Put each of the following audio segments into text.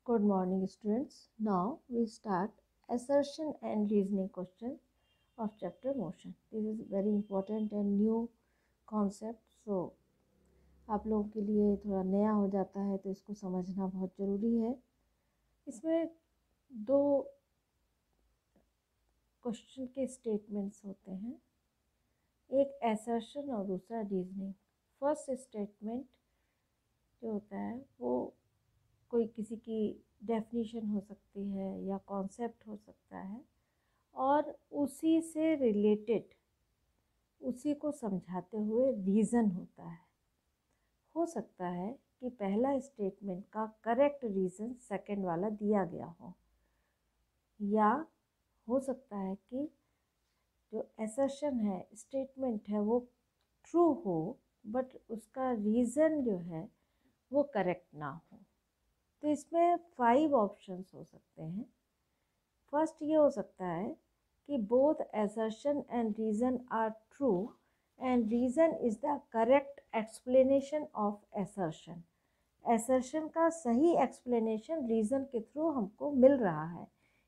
Good morning, students. Now we start assertion and reasoning question of chapter motion. This is very important and new concept. So आप लोगों के लिए थोड़ा नया हो जाता है तो इसको समझना बहुत ज़रूरी है। इसमें दो क्वेश्चन के स्टेटमेंट्स होते हैं, एक assertion और दूसरा reasoning। फर्स्ट स्टेटमेंट जो होता है वो कोई किसी की डेफिनेशन हो सकती है या कॉन्सेप्ट हो सकता है और उसी से रिलेटेड उसी को समझाते हुए रीज़न होता है। हो सकता है कि पहला स्टेटमेंट का करेक्ट रीज़न सेकंड वाला दिया गया हो, या हो सकता है कि जो असर्शन है, स्टेटमेंट है, वो ट्रू हो बट उसका रीज़न जो है वो करेक्ट ना हो। तो इसमें 5 ऑप्शंस हो सकते हैं। फर्स्ट ये हो सकता है कि both assertion and reason are true and reason is the correct explanation of assertion। assertion का सही explanation reason के थ्रू हमको मिल रहा है।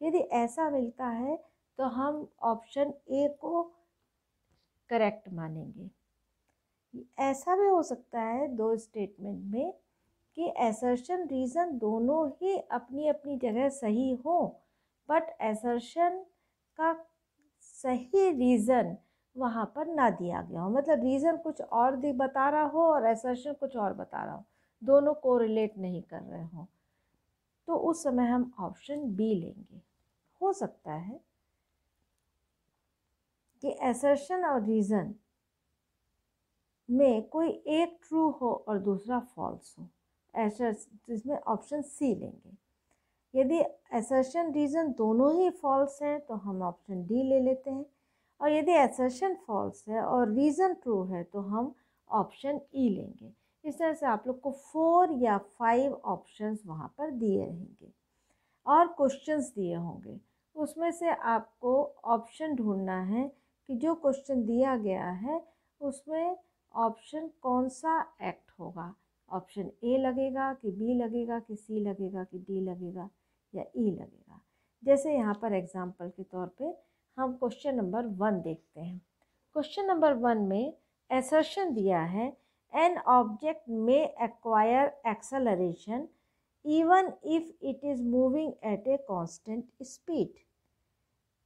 यदि ऐसा मिलता है तो हम ऑप्शन ए को करेक्ट मानेंगे। ऐसा भी हो सकता है दो स्टेटमेंट में कि assertion reason दोनों ही अपनी अपनी जगह सही हो बट assertion का सही रीज़न वहाँ पर ना दिया गया हो, मतलब रीज़न कुछ और बता रहा हो और assertion कुछ और बता रहा हो, दोनों कोरिलेट नहीं कर रहे हो, तो उस समय हम ऑप्शन बी लेंगे। हो सकता है कि assertion और रीज़न में कोई एक ट्रू हो और दूसरा फॉल्स हो, ऐसा इसमें ऑप्शन सी लेंगे। यदि असर्शन रीज़न दोनों ही फॉल्स हैं तो हम ऑप्शन डी ले लेते हैं, और यदि असर्शन फॉल्स है और रीज़न ट्रू है तो हम ऑप्शन ई लेंगे। इस तरह से आप लोग को 4 या 5 ऑप्शंस वहाँ पर दिए रहेंगे और क्वेश्चंस दिए होंगे। उसमें से आपको ऑप्शन ढूंढना है कि जो क्वेश्चन दिया गया है उसमें ऑप्शन कौन सा एक्ट होगा, ऑप्शन ए लगेगा कि बी लगेगा कि सी लगेगा कि डी लगेगा या ई लगेगा। जैसे यहाँ पर एग्जाम्पल के तौर पे हम क्वेश्चन नंबर 1 देखते हैं। क्वेश्चन नंबर 1 में असर्शन दिया है एन ऑब्जेक्ट में acquire acceleration even if it is moving at a constant speed.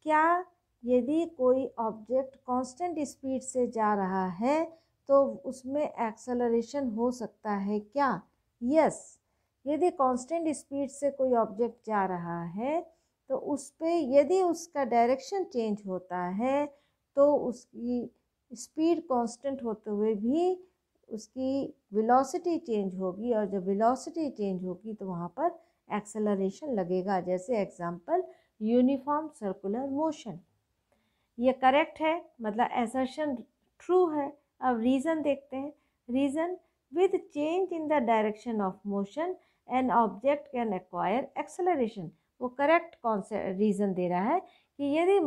क्या यदि कोई ऑब्जेक्ट कांस्टेंट स्पीड से जा रहा है तो उसमें एक्सेलरेशन हो सकता है क्या? यस। यदि कांस्टेंट स्पीड से कोई ऑब्जेक्ट जा रहा है तो उस पर यदि उसका डायरेक्शन चेंज होता है तो उसकी स्पीड कांस्टेंट होते हुए भी उसकी वेलोसिटी चेंज होगी, और जब वेलोसिटी चेंज होगी तो वहाँ पर एक्सेलरेशन लगेगा। जैसे एग्जांपल यूनिफॉर्म सर्कुलर मोशन, ये करेक्ट है, मतलब असर्शन ट्रू है। अब रीज़न देखते हैं। Reason with change in the direction of motion N object can acquire acceleration, वो करेक्ट कौन सा रीज़न दे रहा है कि यदि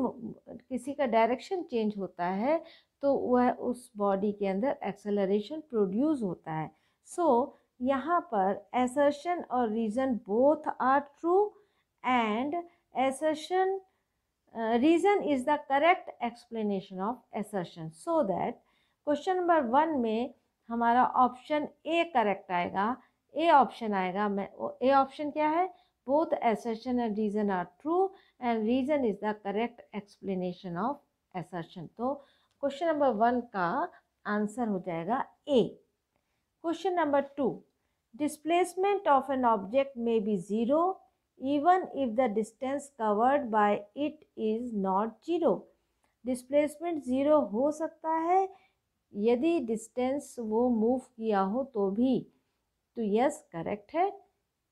किसी का डायरेक्शन चेंज होता है तो वह उस बॉडी के अंदर एक्सेलरेशन प्रोड्यूस होता है। सो यहाँ पर असर्शन और reason both are true and assertion reason is the correct explanation of assertion, so that question number 1 में हमारा ऑप्शन ए करेक्ट आएगा, ए ऑप्शन आएगा। ए ऑप्शन क्या है? Both assertion and reason are true and reason is the correct explanation of assertion। तो question number 1 का answer हो जाएगा A. Question number 2, displacement of an object may be 0 even if the distance covered by it is not 0। Displacement 0 हो सकता है यदि distance वो move किया हो तो भी। तो यस, करेक्ट है,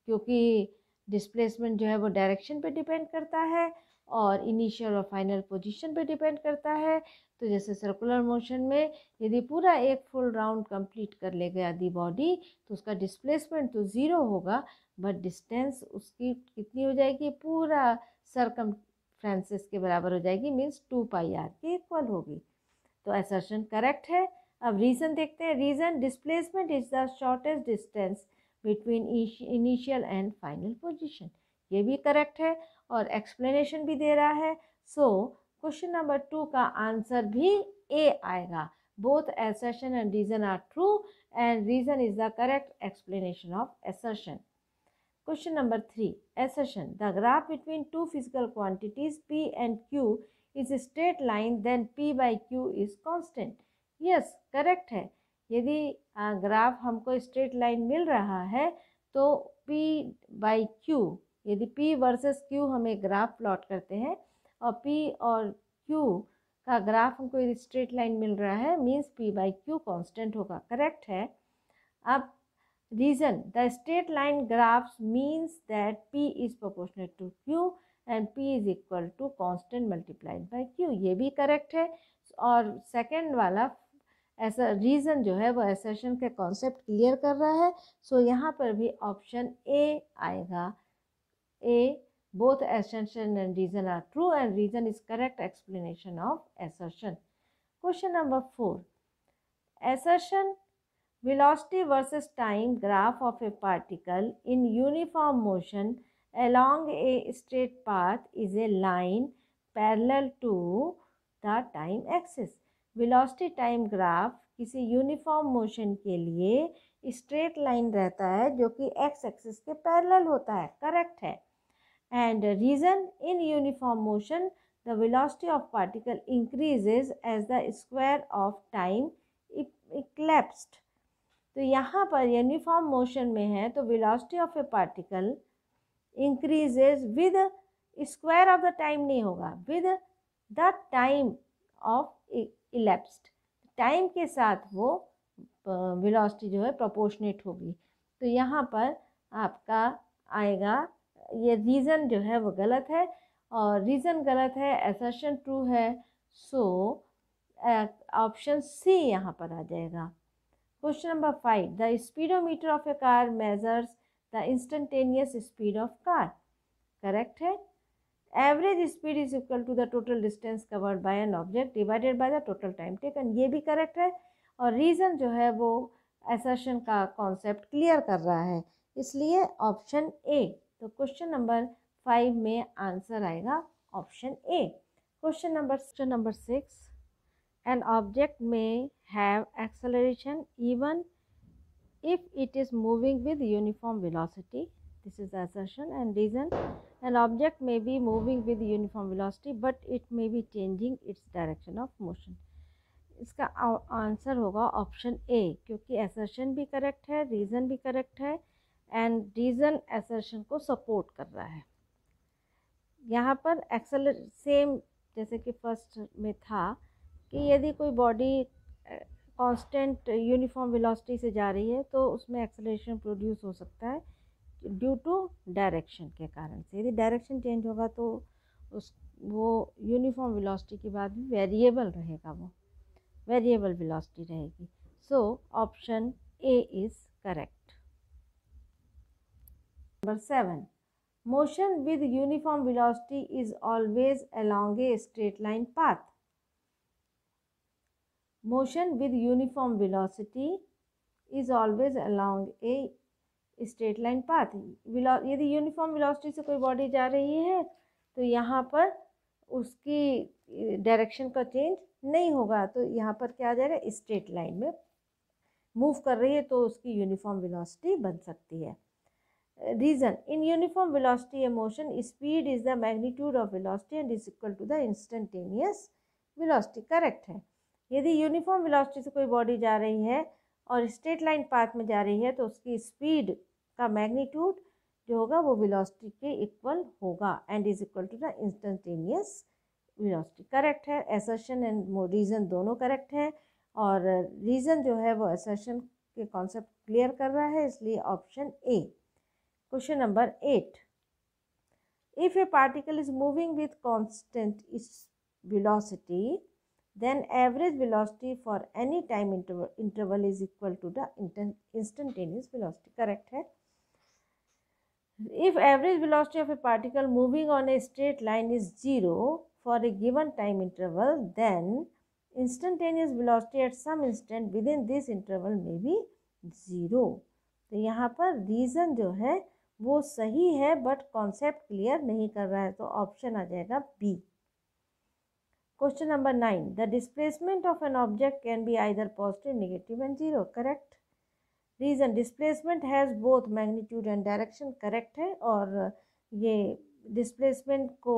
क्योंकि डिस्प्लेसमेंट जो है वो डायरेक्शन पे डिपेंड करता है और इनिशियल और फाइनल पोजीशन पे डिपेंड करता है। तो जैसे सर्कुलर मोशन में यदि पूरा एक फुल राउंड कंप्लीट कर ले गया दी बॉडी तो उसका डिस्प्लेसमेंट तो 0 होगा, बट डिस्टेंस उसकी कितनी हो जाएगी? पूरा सरकमफ्रेंसेस के बराबर हो जाएगी, मीन्स 2πr के इक्वल होगी। तो असर्शन करेक्ट है। अब रीज़न देखते हैं। Reason, displacement is the shortest distance between initial and final position. ये भी करेक्ट है और एक्सप्लेनेशन भी दे रहा है। सो क्वेश्चन नंबर 2 का आंसर भी ए आएगा। Both assertion and reason are true and reason is the correct explanation of assertion. Question number 3. Assertion. The graph between two physical quantities P and Q is a straight line, then P by Q is constant. Yes, correct है। यदि graph हमको straight line मिल रहा है तो P by Q, यदि P versus Q हमें graph plot करते हैं और P और Q का ग्राफ हमको यदि स्ट्रेट लाइन मिल रहा है means P by Q constant होगा। करेक्ट है। अब reason, the straight line graphs means that P is proportional to Q and P is equal to constant multiplied by Q। ये भी करेक्ट है। और सेकंड वाला ऐसा रीज़न जो है वो असर्शन के कॉन्सेप्ट क्लियर कर रहा है। सो यहाँ पर भी ऑप्शन ए आएगा। ए, both assertion and reason are true and reason is correct explanation of assertion. Question number 4. Assertion. Velocity versus time graph of a particle in uniform motion along a straight path is a line parallel to the time axis. Velocity time graph किसी uniform motion के लिए straight line रहता है जो कि x axis के parallel होता है। करेक्ट है। And reason, in uniform motion the velocity of particle increases as the square of time elapsed. तो यहाँ पर यूनिफॉर्म मोशन में है तो velocity of A particle increases with square of the time नहीं होगा, with the time of elapsed. Time के साथ वो वेलोसिटी जो है प्रोपोर्शनेट होगी। तो यहाँ पर आपका आएगा, ये रीज़न जो है वो गलत है और रीज़न गलत है, असर्शन ट्रू है। सो ऑप्शन सी यहाँ पर आ जाएगा। Question number 5. The speedometer of a car measures the instantaneous speed of car. Correct है। Average speed is equal to the total distance covered by an object divided by the total time taken. ये भी correct है और reason जो है वो assertion का concept clear कर रहा है, इसलिए ऑप्शन ए। तो क्वेश्चन नंबर 5 में आंसर आएगा option A. Question number 6. An object may have acceleration even if it is moving with uniform velocity. This is the assertion. And reason, an object may be moving with uniform velocity but it may be changing its direction of motion. इसका answer होगा option A, क्योंकि assertion भी correct है, reason भी correct है and reason assertion को support कर रहा है। यहाँ पर सेम जैसे कि फर्स्ट में था कि यदि कोई बॉडी कांस्टेंट यूनिफॉर्म वेलोसिटी से जा रही है तो उसमें एक्सेलरेशन प्रोड्यूस हो सकता है ड्यू टू डायरेक्शन के कारण से। यदि डायरेक्शन चेंज होगा तो वो यूनिफॉर्म वेलोसिटी के बाद भी वेरिएबल रहेगा, वो वेरिएबल वेलोसिटी रहेगी। So option A is correct. Number 7. Motion with uniform velocity is always along a straight line path. Motion with uniform velocity is always along a straight line path. यदि uniform velocity से कोई body जा रही है तो यहाँ पर उसकी डायरेक्शन का चेंज नहीं होगा, तो यहाँ पर क्या आ जाएगा, स्ट्रेट लाइन में मूव कर रही है तो उसकी यूनिफॉर्म वेलोसिटी बन सकती है। Reason, in uniform velocity a motion speed is the magnitude of velocity and is equal to the instantaneous velocity. Correct है। यदि यूनिफॉर्म वेलोसिटी से कोई बॉडी जा रही है और स्ट्रेट लाइन पाथ में जा रही है तो उसकी स्पीड का मैग्नीट्यूड जो होगा वो वेलोसिटी के इक्वल होगा and is equal to the instantaneous velocity. Correct है। असर्शन एंड रीज़न दोनों करेक्ट हैं और रीज़न जो है वो असर्शन के कॉन्सेप्ट क्लियर कर रहा है, इसलिए option A. Question number 8. If A particle is moving with constant velocity then average velocity for any time interval is equal to the instantaneous velocity. Correct है। If average velocity of a particle moving on a straight line is 0 for a given time interval, then instantaneous velocity at some instant within this interval may be 0. तो यहाँ पर reason जो है वो सही है but concept clear नहीं कर रहा है, तो ऑप्शन आ जाएगा B. Question number 9, the displacement of an object can be either positive, negative and zero. Correct. Reason, displacement has both magnitude and direction. Correct है, और ये डिस्प्लेसमेंट को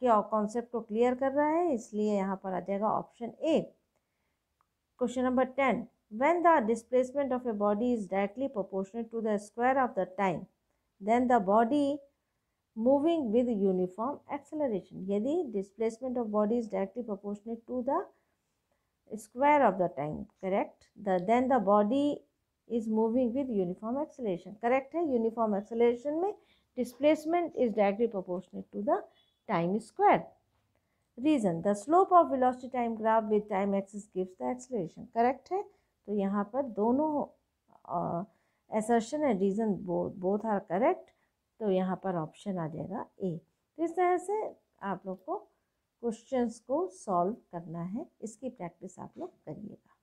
क्या कॉन्सेप्ट को क्लियर कर रहा है, इसलिए यहाँ पर आ जाएगा option A. Question number 10, when the displacement of a body is directly proportional to the square of the time, then the body moving with uniform acceleration. यदि displacement of body is directly proportional to the square of the time, correct, then the body is moving with uniform acceleration. correct है, uniform acceleration में displacement is directly proportional to the time square. Reason, the slope of velocity time graph with time axis gives the acceleration. correct है, तो यहाँ पर दोनों assertion and reason both are correct, तो यहाँ पर ऑप्शन आ जाएगा ए। तो इस तरह से आप लोग को क्वेश्चंस को सॉल्व करना है, इसकी प्रैक्टिस आप लोग करिएगा।